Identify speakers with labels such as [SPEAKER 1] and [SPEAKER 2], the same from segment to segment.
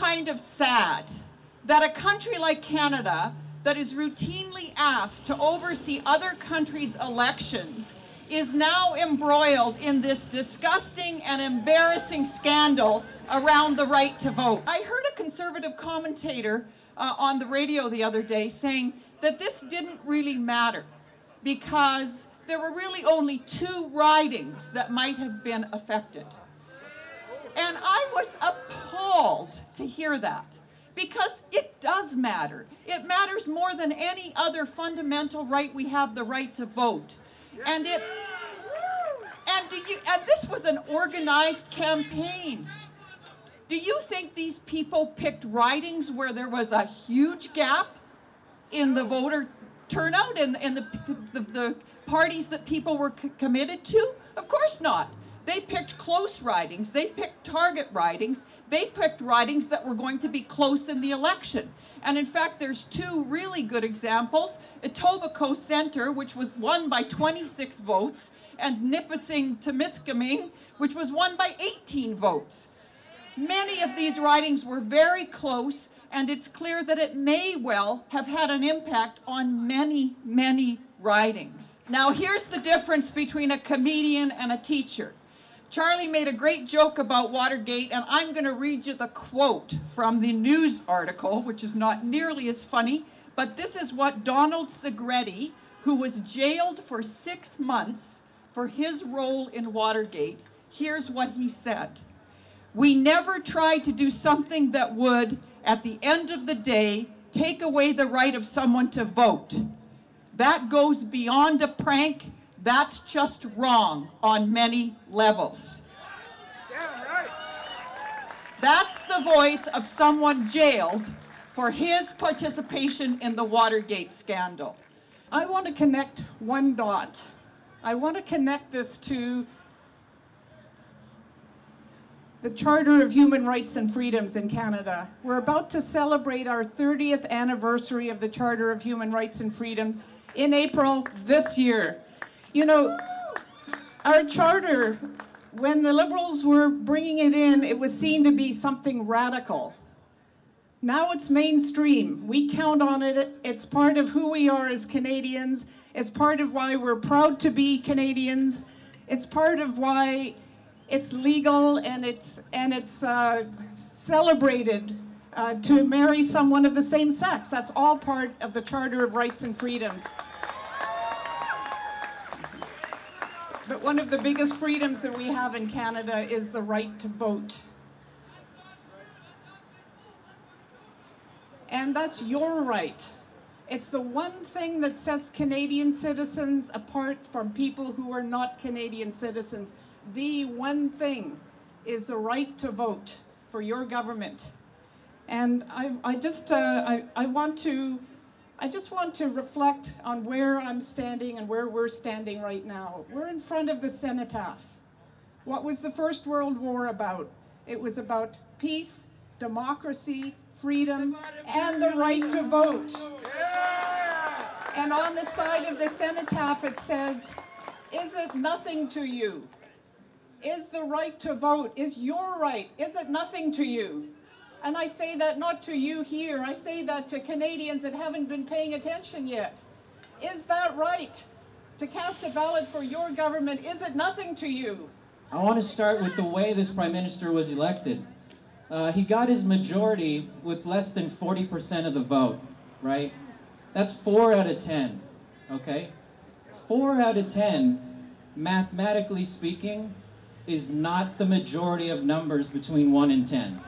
[SPEAKER 1] kind of sad that a country like Canada, that is routinely asked to oversee other countries' elections, is now embroiled in this disgusting and embarrassing scandal around the right to vote. I heard a Conservative commentator on the radio the other day saying that this didn't really matter because there were really only 2 ridings that might have been affected. And I was appalled to hear that, because it does matter. It matters more than any other fundamental right we have, the right to vote. And this was an organized campaign. Do you think these people picked ridings where there was a huge gap in the voter turnout and the parties that people were committed to? Of course not. They picked close ridings. They picked target ridings. They picked ridings that were going to be close in the election. And in fact, there's 2 really good examples. Etobicoke Centre, which was won by 26 votes, and Nipissing-Temiskaming, which was won by 18 votes. Many of these ridings were very close, and it's clear that it may well have had an impact on many, many ridings. Now, here's the difference between a comedian and a teacher. Charlie made a great joke about Watergate, and I'm going to read you the quote from the news article, which is not nearly as funny, but this is what Donald Segretti, who was jailed for 6 months for his role in Watergate, here's what he said. "We never tried to do something that would, at the end of the day, take away the right of someone to vote. That goes beyond a prank. That's just wrong on many levels." That's the voice of someone jailed for his participation in the Watergate scandal.
[SPEAKER 2] I want to connect one dot. I want to connect this to the Charter of Human Rights and Freedoms in Canada. We're about to celebrate our 30th anniversary of the Charter of Human Rights and Freedoms in April this year. You know, our charter, when the Liberals were bringing it in, it was seen to be something radical. Now it's mainstream. We count on it. It's part of who we are as Canadians. It's part of why we're proud to be Canadians. It's part of why it's legal and it's celebrated to marry someone of the same sex. That's all part of the Charter of Rights and Freedoms. But one of the biggest freedoms that we have in Canada is the right to vote. And that's your right. It's the one thing that sets Canadian citizens apart from people who are not Canadian citizens. The one thing is the right to vote for your government. And I just want to reflect on where I'm standing and where we're standing right now. We're in front of the cenotaph. What was the First World War about? It was about peace, democracy, freedom, and the right to vote. And on the side of the cenotaph it says, is it nothing to you? Is the right to vote, is your right, is it nothing to you? And I say that not to you here, I say that to Canadians that haven't been paying attention yet. Is that right? To cast a ballot for your government, is it nothing to you?
[SPEAKER 3] I want to start with the way this Prime Minister was elected. He got his majority with less than 40% of the vote, right? That's 4 out of 10, okay? 4 out of 10, mathematically speaking, is not the majority of numbers between 1 and 10.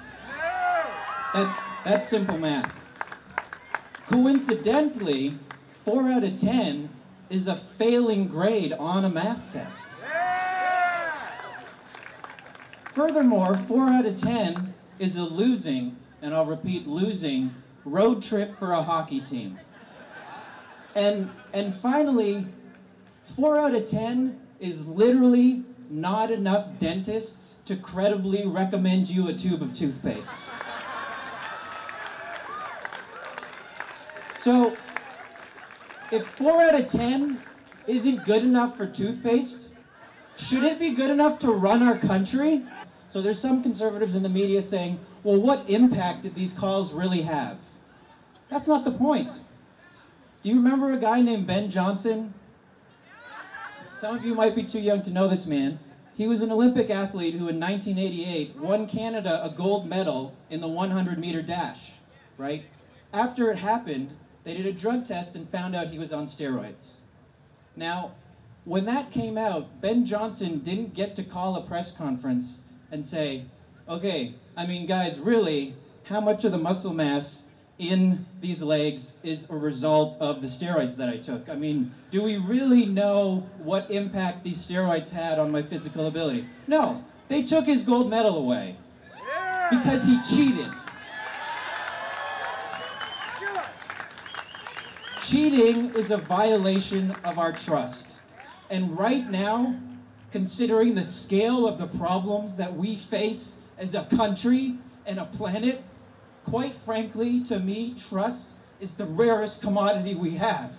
[SPEAKER 3] That's simple math. Coincidentally, 4 out of 10 is a failing grade on a math test. Furthermore, 4 out of 10 is a losing, and I'll repeat, losing, road trip for a hockey team. And finally, 4 out of 10 is literally not enough dentists to credibly recommend you a tube of toothpaste. So, if 4 out of 10 isn't good enough for toothpaste, should it be good enough to run our country? So there's some conservatives in the media saying, well, what impact did these calls really have? That's not the point. Do you remember a guy named Ben Johnson? Some of you might be too young to know this man. He was an Olympic athlete who in 1988 won Canada a gold medal in the 100-meter dash, right? After it happened, they did a drug test and found out he was on steroids. Now, when that came out, Ben Johnson didn't get to call a press conference and say, okay, I mean, guys, really, how much of the muscle mass in these legs is a result of the steroids that I took? I mean, do we really know what impact these steroids had on my physical ability? No, they took his gold medal away because he cheated. Cheating is a violation of our trust. And right now, considering the scale of the problems that we face as a country and a planet, quite frankly, to me, trust is the rarest commodity we have.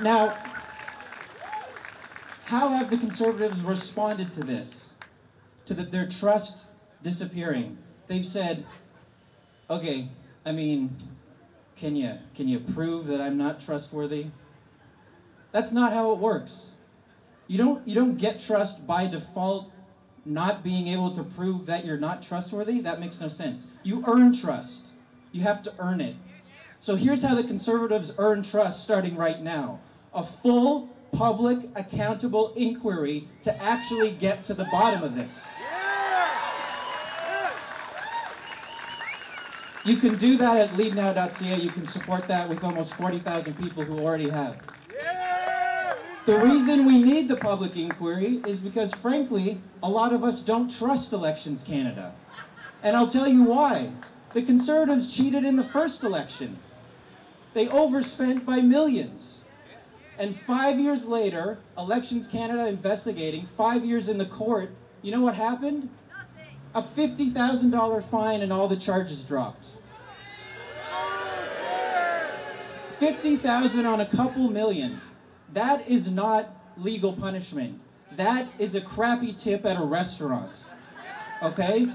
[SPEAKER 3] Now, how have the Conservatives responded to this? To their trust disappearing? They've said, okay, I mean, can you prove that I'm not trustworthy? That's not how it works. You don't get trust by default, not being able to prove that you're not trustworthy. That makes no sense. You earn trust. You have to earn it. So here's how the Conservatives earn trust starting right now. A full, public, accountable inquiry to actually get to the bottom of this. You can do that at leadnow.ca. You can support that with almost 40,000 people who already have. The reason we need the public inquiry is because, frankly, a lot of us don't trust Elections Canada. And I'll tell you why. The Conservatives cheated in the first election. They overspent by millions. And 5 years later, Elections Canada investigating, 5 years in the court, you know what happened? A $50,000 fine and all the charges dropped. $50,000 on a couple million. That is not legal punishment. That is a crappy tip at a restaurant. Okay?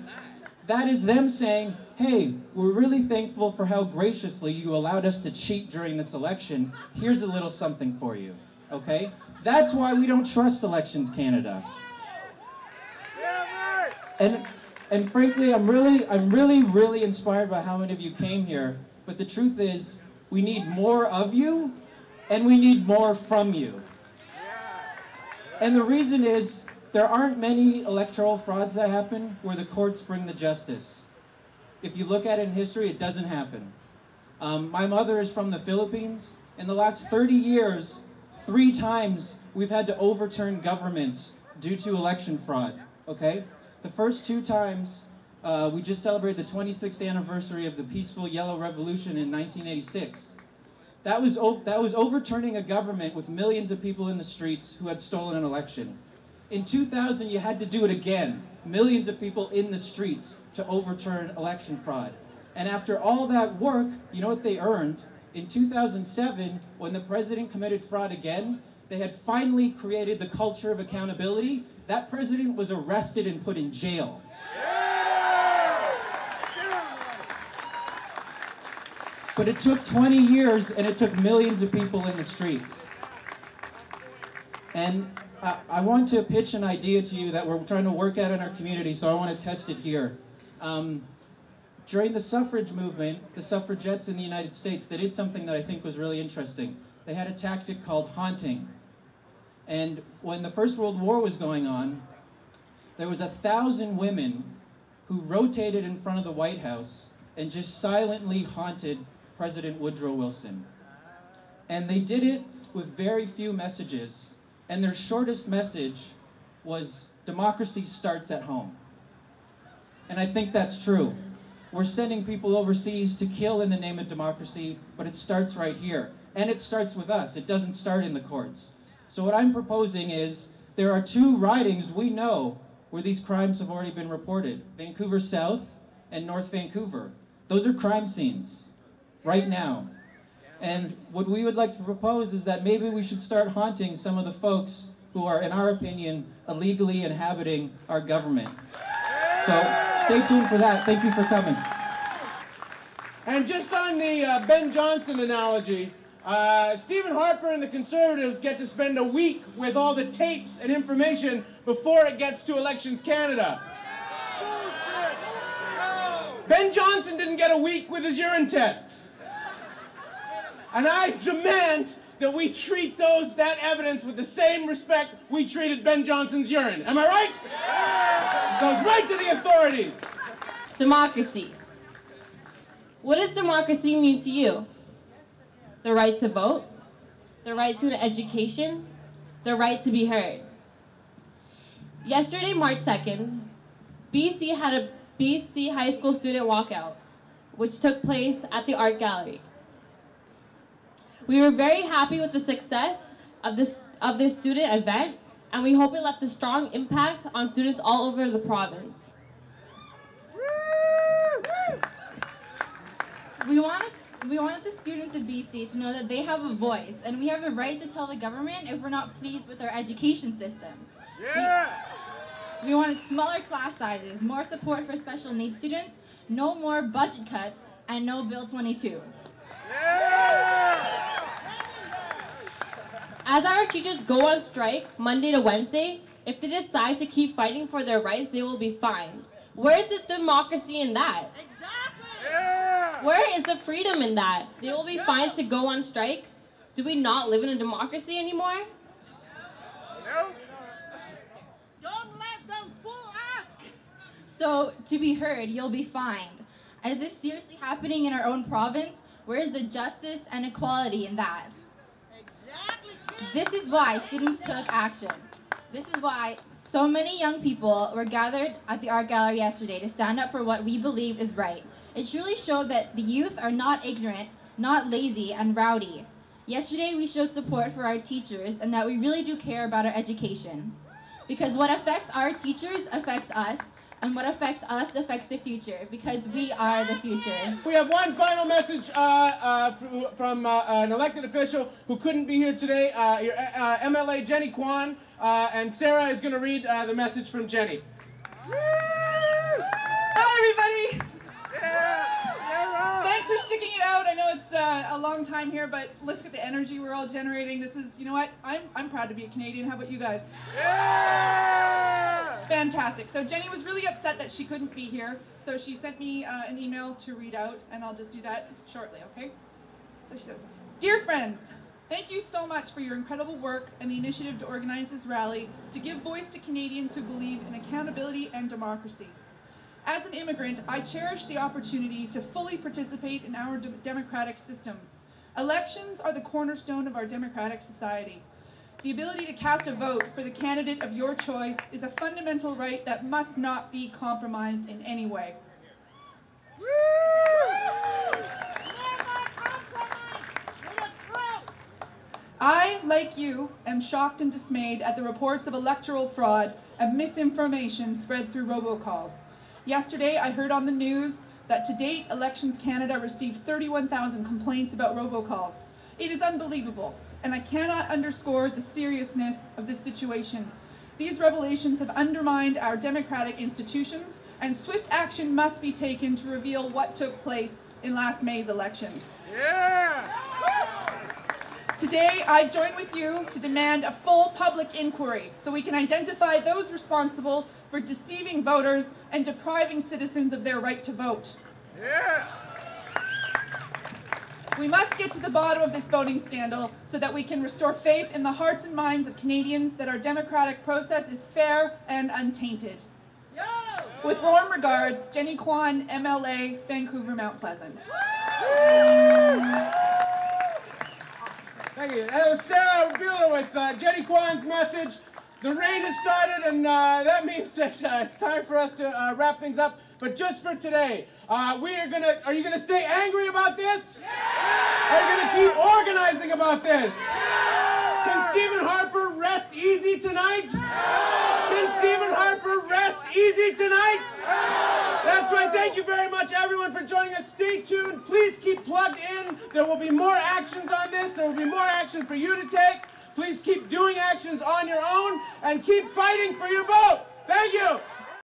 [SPEAKER 3] That is them saying, hey, we're really thankful for how graciously you allowed us to cheat during this election. Here's a little something for you. Okay? That's why we don't trust Elections Canada. And frankly, I'm really inspired by how many of you came here. But the truth is, we need more of you, and we need more from you. And the reason is, there aren't many electoral frauds that happen where the courts bring the justice. If you look at it in history, it doesn't happen. My mother is from the Philippines. In the last 30 years, 3 times we've had to overturn governments due to election fraud, okay? The first 2 times, we just celebrated the 26th anniversary of the peaceful Yellow Revolution in 1986. That was overturning a government with millions of people in the streets who had stolen an election. In 2000, you had to do it again. Millions of people in the streets to overturn election fraud. And after all that work, you know what they earned? In 2007, when the president committed fraud again, they had finally created the culture of accountability. That president was arrested and put in jail. But it took 20 years, and it took millions of people in the streets. And I want to pitch an idea to you that we're trying to work out in our community, so I want to test it here. During the suffrage movement, the suffragettes in the United States, they did something that I think was really interesting. They had a tactic called haunting. And when the First World War was going on, there was 1,000 women who rotated in front of the White House and just silently haunted President Woodrow Wilson. And they did it with very few messages. And their shortest message was, democracy starts at home. And I think that's true. We're sending people overseas to kill in the name of democracy, but it starts right here. And it starts with us. It doesn't start in the courts. So what I'm proposing is, there are 2 ridings we know where these crimes have already been reported. Vancouver South and North Vancouver. Those are crime scenes right now. And what we would like to propose is that maybe we should start haunting some of the folks who are, in our opinion, illegally inhabiting our government. So stay tuned for that. Thank you for coming.
[SPEAKER 4] And just on the Ben Johnson analogy, Stephen Harper and the Conservatives get to spend a week with all the tapes and information before it gets to Elections Canada. Ben Johnson didn't get a week with his urine tests. And I demand that we treat that evidence with the same respect we treated Ben Johnson's urine. Am I right? Goes right to the authorities.
[SPEAKER 5] Democracy. What does democracy mean to you? The right to vote, the right to an education, the right to be heard. Yesterday, March 2nd, BC had a BC high school student walkout, which took place at the art gallery. We were very happy with the success of this student event, and we hope it left a strong impact on students all over the province.
[SPEAKER 6] We wanted the students of BC to know that they have a voice, and we have the right to tell the government if we're not pleased with our education system. Yeah! We wanted smaller class sizes, more support for special needs students, no more budget cuts, and no Bill 22.
[SPEAKER 5] Yeah! As our teachers go on strike Monday to Wednesday, if they decide to keep fighting for their rights, they will be fined. Where is the democracy in that? Exactly! Yeah! Where is the freedom in that? They will be fined to go on strike? Do we not live in a democracy anymore?
[SPEAKER 7] No. Don't let them fool us!
[SPEAKER 6] So, to be heard, you'll be fined. Is this seriously happening in our own province? Where is the justice and equality in that?
[SPEAKER 7] Exactly.
[SPEAKER 6] This is why students took action. This is why so many young people were gathered at the art gallery yesterday to stand up for what we believe is right. It truly showed that the youth are not ignorant, not lazy, and rowdy. Yesterday, we showed support for our teachers and that we really do care about our education. Because what affects our teachers affects us, and what affects us affects the future, because we are the future.
[SPEAKER 4] We have one final message from an elected official who couldn't be here today, your MLA Jenny Kwan, and Sarah is going to read the message from Jenny.
[SPEAKER 8] Hi, everybody. Thanks for sticking it out. I know it's a long time here, but look at the energy we're all generating. This is, you know what? I'm proud to be a Canadian. How about you guys? Yeah! Fantastic. So Jenny was really upset that she couldn't be here, so she sent me an email to read out, and I'll just do that shortly, okay? So she says, "Dear friends, thank you so much for your incredible work and the initiative to organize this rally to give voice to Canadians who believe in accountability and democracy. As an immigrant, I cherish the opportunity to fully participate in our democratic system. Elections are the cornerstone of our democratic society. The ability to cast a vote for the candidate of your choice is a fundamental right that must not be compromised in any way." I, like you, am shocked and dismayed at the reports of electoral fraud and misinformation spread through robocalls. Yesterday, I heard on the news that to date, Elections Canada received 31,000 complaints about robocalls. It is unbelievable, and I cannot underscore the seriousness of this situation. These revelations have undermined our democratic institutions, and swift action must be taken to reveal what took place in last May's elections. Yeah! Today, I join with you to demand a full public inquiry so we can identify those responsible for deceiving voters and depriving citizens of their right to vote. Yeah. We must get to the bottom of this voting scandal so that we can restore faith in the hearts and minds of Canadians that our democratic process is fair and untainted. Yo! With warm regards, Jenny Kwan, MLA, Vancouver, Mount Pleasant.
[SPEAKER 4] Thank you. That was Sarah Bueller with Jenny Kwan's message. The rain has started, and that means that it's time for us to wrap things up. But just for today, are you gonna stay angry about this? Yeah! Are you gonna keep organizing about this? Yeah! Can Stephen Harper rest easy tonight? Yeah! Can Stephen Harper rest easy tonight? Yeah! That's right. Thank you very much, everyone, for joining us. Stay tuned. Please keep plugged in. There will be more actions on this. There will be more action for you to take. Please keep doing actions on your own and keep fighting for your vote. Thank you.